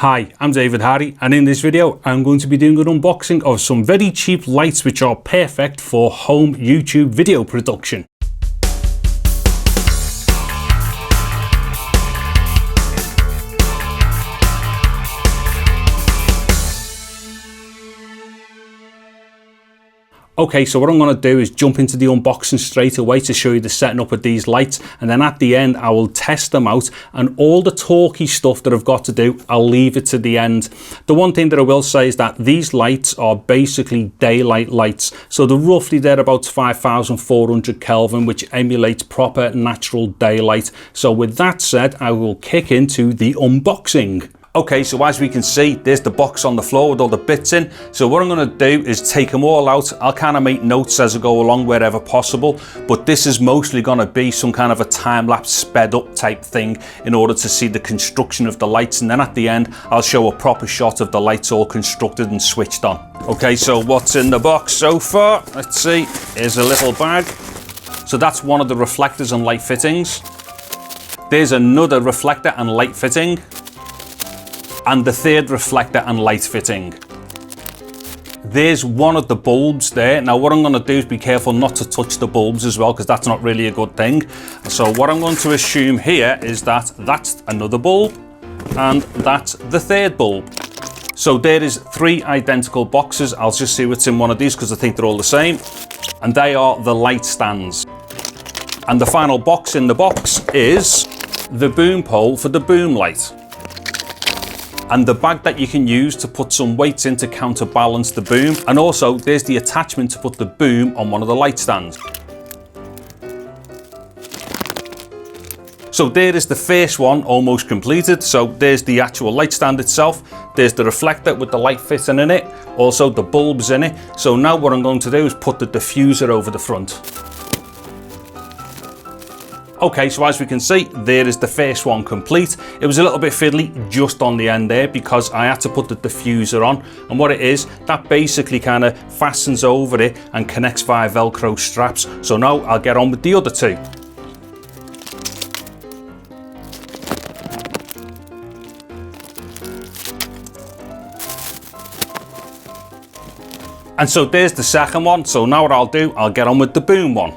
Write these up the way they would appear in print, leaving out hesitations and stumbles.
Hi, I'm David Harry, and in this video I'm going to be doing an unboxing of some very cheap lights which are perfect for home YouTube video production. Okay, so what I'm going to do is jump into the unboxing straight away to show you the setting up of these lights, and then at the end I will test them out, and all the talky stuff that I've got to do I'll leave it to the end. The one thing that I will say is that these lights are basically daylight lights, so they're about 5,400 Kelvin, which emulates proper natural daylight. So with that said, I will kick into the unboxing. Okay, so as we can see, there's the box on the floor with all the bits in. So what I'm going to do is take them all out. I'll kind of make notes as I go along wherever possible, but this is mostly going to be some kind of a time-lapse sped up type thing in order to see the construction of the lights, and then at the end I'll show a proper shot of the lights all constructed and switched on. Okay, so what's in the box so far? Let's see. Here's a little bag. So that's one of the reflectors and light fittings. There's another reflector and light fitting, and the third reflector and light fitting. There's one of the bulbs there. Now what I'm going to do is be careful not to touch the bulbs as well, because that's not really a good thing. So what I'm going to assume here is that that's another bulb and that's the third bulb. So there is three identical boxes. I'll just see what's in one of these because I think they're all the same, and they are the light stands. And the final box in the box is the boom pole for the boom light, and the bag that you can use to put some weights in to counterbalance the boom, and also there's the attachment to put the boom on one of the light stands. So there is the first one almost completed. So there's the actual light stand itself, there's the reflector with the light fitting in it, also the bulbs in it. So now what I'm going to do is put the diffuser over the front. Okay, so as we can see, there is the first one complete. It was a little bit fiddly just on the end there because I had to put the diffuser on, and what it is, that basically kind of fastens over it and connects via Velcro straps. So now I'll get on with the other two. And so there's the second one. So now what I'll do, I'll get on with the boom one.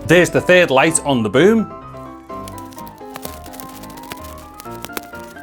There's the third light on the boom.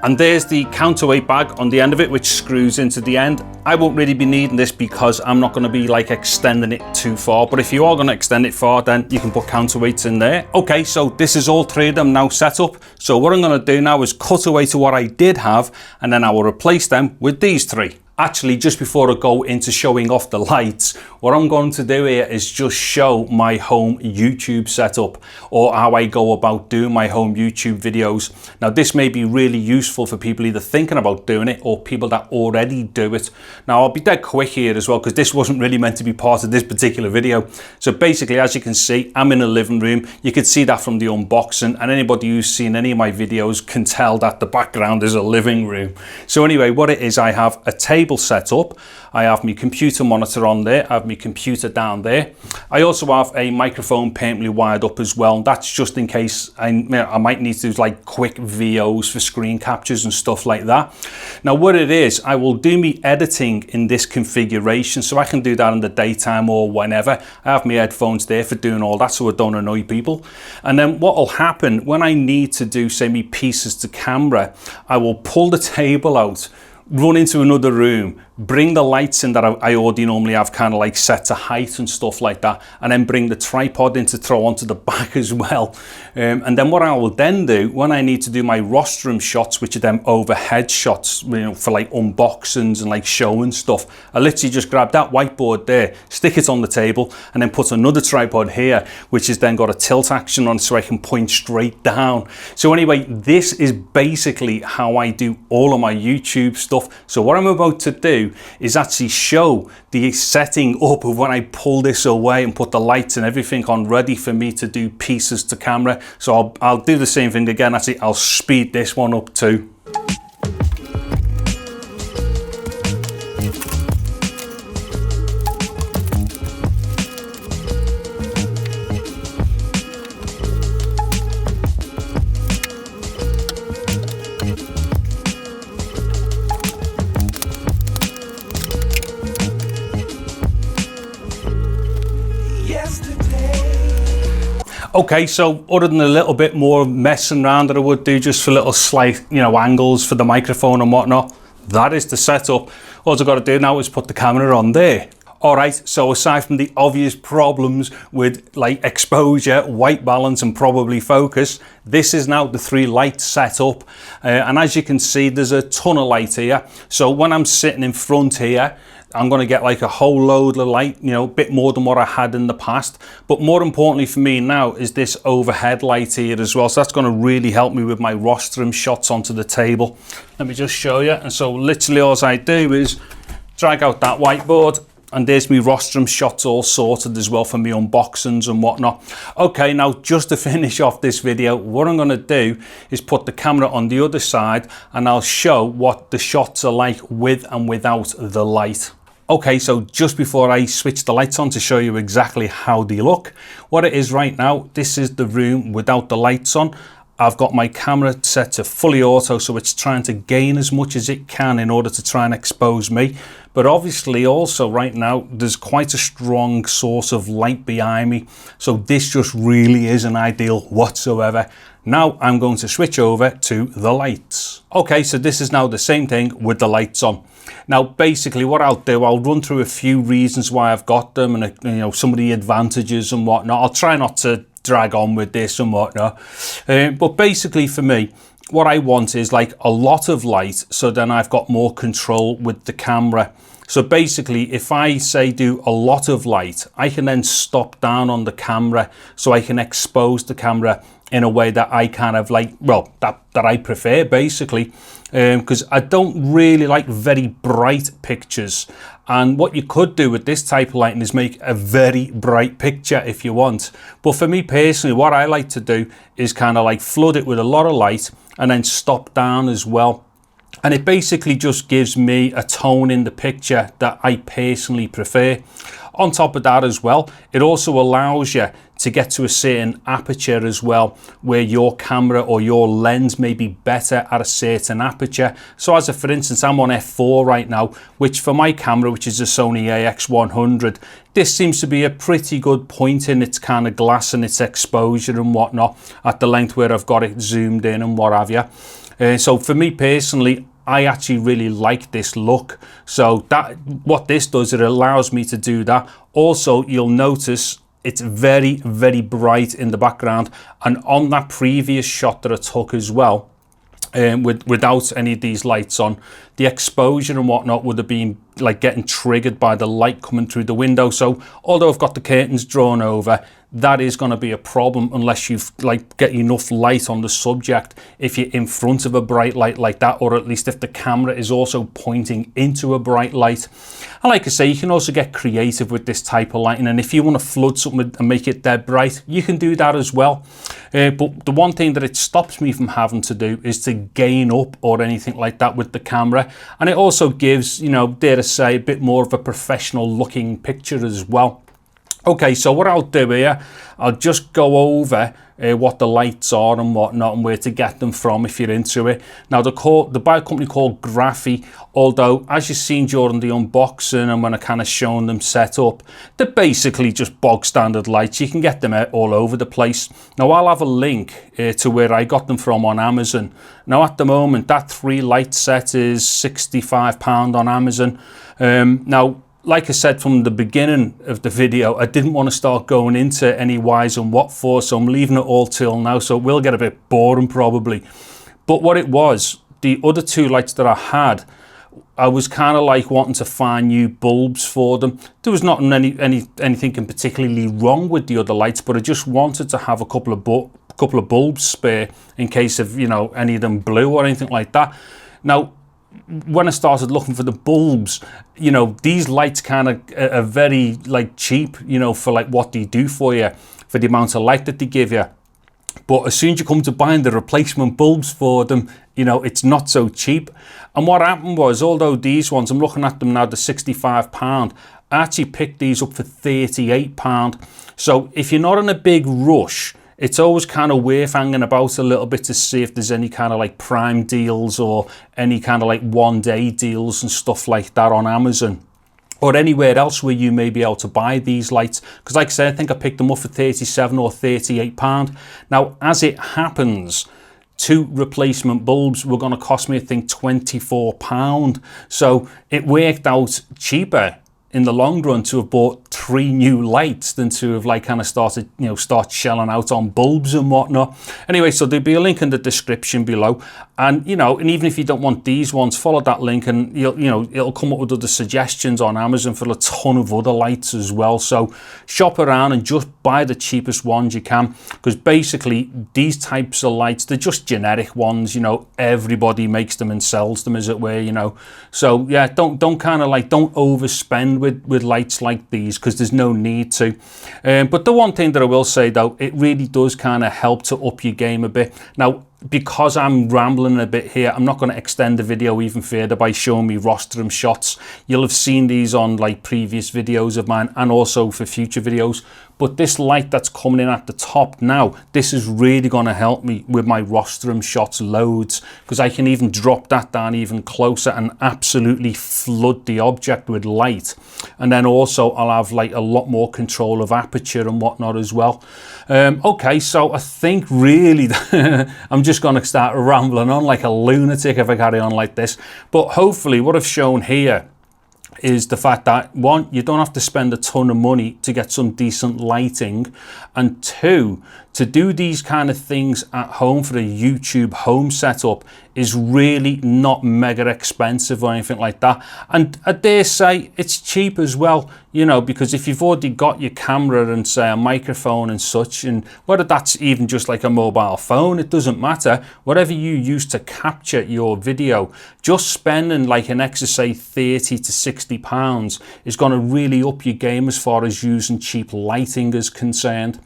And there's the counterweight bag on the end of it, which screws into the end. I won't really be needing this because I'm not going to be like extending it too far, but if you are going to extend it far, then you can put counterweights in there. Okay, so this is all three of them now set up. So what I'm going to do now is cut away to what I did have, and then I will replace them with these three. Actually, just before I go into showing off the lights, what I'm going to do here is just show my home YouTube setup, or how I go about doing my home YouTube videos. Now this may be really useful for people either thinking about doing it or people that already do it. Now I'll be dead quick here as well because this wasn't really meant to be part of this particular video. So basically, as you can see, I'm in a living room. You can see that from the unboxing, and anybody who's seen any of my videos can tell that the background is a living room. So anyway, what it is, I have a table set up. I have my computer monitor on there. I have my computer down there. I also have a microphone permanently wired up as well. That's just in case I might need to do like quick VOs for screen captures and stuff like that. Now what it is, I will do me editing in this configuration, so I can do that in the daytime or whenever. I have my headphones there for doing all that so I don't annoy people. And then what will happen when I need to do, say, me pieces to camera, I will pull the table out, run into another room, bring the lights in that I already normally have kind of like set to height and stuff like that, and then bring the tripod in to throw onto the back as well. And then what I will then do when I need to do my rostrum shots, which are them overhead shots, you know, for like unboxings and like showing stuff, I literally just grab that whiteboard there, stick it on the table, and then put another tripod here, which has then got a tilt action on so I can point straight down. So anyway, this is basically how I do all of my YouTube stuff. So what I'm about to do is actually show the setting up of when I pull this away and put the lights and everything on ready for me to do pieces to camera. So I'll do the same thing again. Actually, I'll speed this one up too. Okay, so other than a little bit more messing around that I would do just for little slight, angles for the microphone and whatnot, that is the setup. All I've got to do now is put the camera on there. All right, so aside from the obvious problems with like exposure, white balance and probably focus, this is now the 3 lights set up. And as you can see, there's a ton of light here. So when I'm sitting in front here, I'm going to get like a whole load of light, a bit more than what I had in the past. But more importantly for me now is this overhead light here as well. So that's going to really help me with my rostrum shots onto the table. Let me just show you. And so literally all I do is drag out that whiteboard, and there's me rostrum shots all sorted as well for me unboxings and whatnot. Okay, now just to finish off this video, what I'm gonna do is put the camera on the other side and I'll show what the shots are like with and without the light. Okay, so just before I switch the lights on to show you exactly how they look, what it is right now, this is the room without the lights on. I've got my camera set to fully auto, so it's trying to gain as much as it can in order to try and expose me. But obviously also right now, there's quite a strong source of light behind me. So this just really isn't ideal whatsoever. Now I'm going to switch over to the lights. Okay, so this is now the same thing with the lights on. Now basically what I'll do, I'll run through a few reasons why I've got them and some of the advantages and whatnot. I'll try not to drag on with this and whatnot, but basically for me, what I want is like a lot of light, so then I've got more control with the camera. So basically if I say do a lot of light, I can then stop down on the camera so I can expose the camera in a way that I kind of like, well, that I prefer basically, because I don't really like very bright pictures. And what you could do with this type of lighting is make a very bright picture if you want. But for me personally, what I like to do is kind of like flood it with a lot of light and then stop down as well. And it basically just gives me a tone in the picture that I personally prefer. On top of that as well, it also allows you to get to a certain aperture as well, where your camera or your lens may be better at a certain aperture. So as for instance, I'm on f4 right now, which for my camera, which is a Sony AX100, this seems to be a pretty good point in its kind of glass and its exposure and whatnot at the length where I've got it zoomed in and what have you. So for me personally, I actually really like this look. So that what this does, it allows me to do that. Also, you'll notice it's very, very bright in the background. And on that previous shot that I took as well, without any of these lights on, the exposure and whatnot would have been like getting triggered by the light coming through the window. So although I've got the curtains drawn over, that is going to be a problem unless you've like get enough light on the subject if you're in front of a bright light like that, or at least if the camera is also pointing into a bright light. And like I say, you can also get creative with this type of lighting, and if you want to flood something and make it dead bright, you can do that as well. But the one thing that it stops me from having to do is to gain up or anything like that with the camera. And it also gives, dare to say, a bit more of a professional looking picture as well. Okay, so what I'll do here, I'll just go over what the lights are and whatnot and where to get them from if you're into it. Now, the by a company called Graphy, although as you've seen during the unboxing and when I kind of shown them set up, they're basically just bog standard lights. You can get them all over the place. Now, I'll have a link to where I got them from on Amazon. Now, at the moment, that 3 light set is £65 on Amazon. Now, like I said from the beginning of the video, I didn't want to start going into any whys and what for, so I'm leaving it all till now, so it will get a bit boring probably. But what it was, the other 2 lights that I had, I was kind of like wanting to find new bulbs for them. There was not anything particularly wrong with the other lights, but I just wanted to have a couple of bulbs spare in case of, any of them blew or anything like that. Now, when I started looking for the bulbs, these lights kind of are very like cheap, for like what they do for you, for the amount of light that they give you. But as soon as you come to buying the replacement bulbs for them, it's not so cheap. And what happened was, although these ones, I'm looking at them now, they're £65, I actually picked these up for £38. So if you're not in a big rush, it's always kind of worth hanging about a little bit to see if there's any kind of like prime deals or any kind of like one-day deals and stuff like that on Amazon. or anywhere else where you may be able to buy these lights, because like I said, I think I picked them up for 37 or 38 pound. Now, as it happens, 2 replacement bulbs were going to cost me, I think, 24 pound. So it worked out cheaper in the long run to have bought 3 new lights than to have like kind of started, you know, start shelling out on bulbs and whatnot. Anyway, so there'll be a link in the description below, and you know, and even if you don't want these ones, follow that link and it'll come up with other suggestions on Amazon for a ton of other lights as well. So shop around and just buy the cheapest ones you can, because basically these types of lights, they're just generic ones, you know, everybody makes them and sells them, as it were, you know. So yeah, don't kind of like, don't overspend with lights like these, because there's no need to. But the one thing that I will say though, it really does kind of help to up your game a bit. Now, because I'm rambling a bit here, I'm not going to extend the video even further by showing me rostrum shots. You'll have seen these on like previous videos of mine and also for future videos. But this light that's coming in at the top now, this is really going to help me with my rostrum shots loads, because I can even drop that down even closer and absolutely flood the object with light. And then also I'll have like a lot more control of aperture and whatnot as well. Okay, so I think really I'm just going to start rambling on like a lunatic if I carry on like this. But hopefully what I've shown here is the fact that, one, you don't have to spend a ton of money to get some decent lighting, and two, to do these kind of things at home for a YouTube home setup is really not mega expensive or anything like that. And I dare say it's cheap as well, you know, because if you've already got your camera and say a microphone and such, and whether that's even just like a mobile phone, it doesn't matter, whatever you use to capture your video, just spending like an extra say 30 to 60 pounds is going to really up your game as far as using cheap lighting is concerned.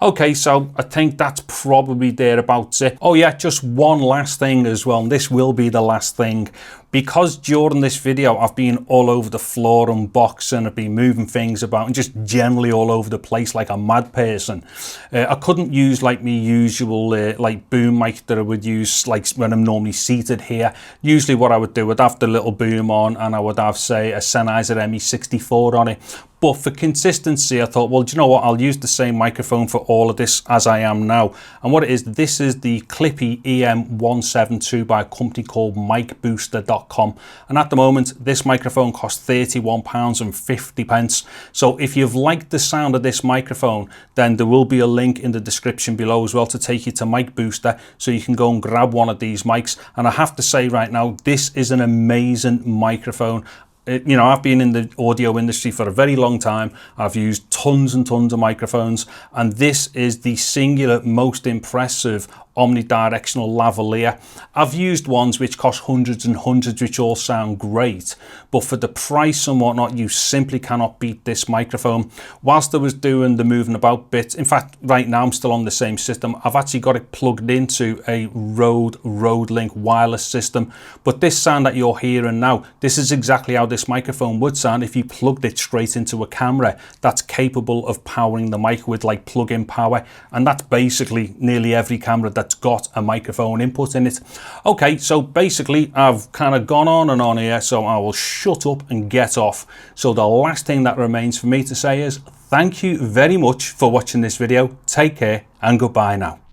Okay, so I think that's probably thereabouts it. Oh yeah, just one last thing as well, and this will be the last thing. Because during this video I've been all over the floor unboxing, I've been moving things about and just generally all over the place like a mad person, I couldn't use like my usual like boom mic that I would use like when I'm normally seated here. Usually what I would do, I'd have the little boom on and I would have say a Sennheiser ME64 on it. But for consistency, I thought, well, do you know what? I'll use the same microphone for all of this as I am now. And what it is, this is the Clippy EM172 by a company called micbooster.com. And at the moment, this microphone costs £31.50. So if you've liked the sound of this microphone, then there will be a link in the description below as well to take you to Mic Booster, so you can go and grab one of these mics. And I have to say right now, this is an amazing microphone. You know, I've been in the audio industry for a very long time. I've used tons and tons of microphones, and this is the singular most impressive omnidirectional lavalier. I've used ones which cost hundreds and hundreds, which all sound great, but for the price and whatnot, you simply cannot beat this microphone. Whilst I was doing the moving about bit, in fact, right now I'm still on the same system. I've actually got it plugged into a Rode Link wireless system, but this sound that you're hearing now, this is exactly how this microphone would sound if you plugged it straight into a camera that's capable of powering the mic with like plug-in power, and that's basically nearly every camera that's got a microphone input in it. Okay, so basically I've kind of gone on and on here, so I will shut up and get off. So the last thing that remains for me to say is thank you very much for watching this video. Take care and goodbye now.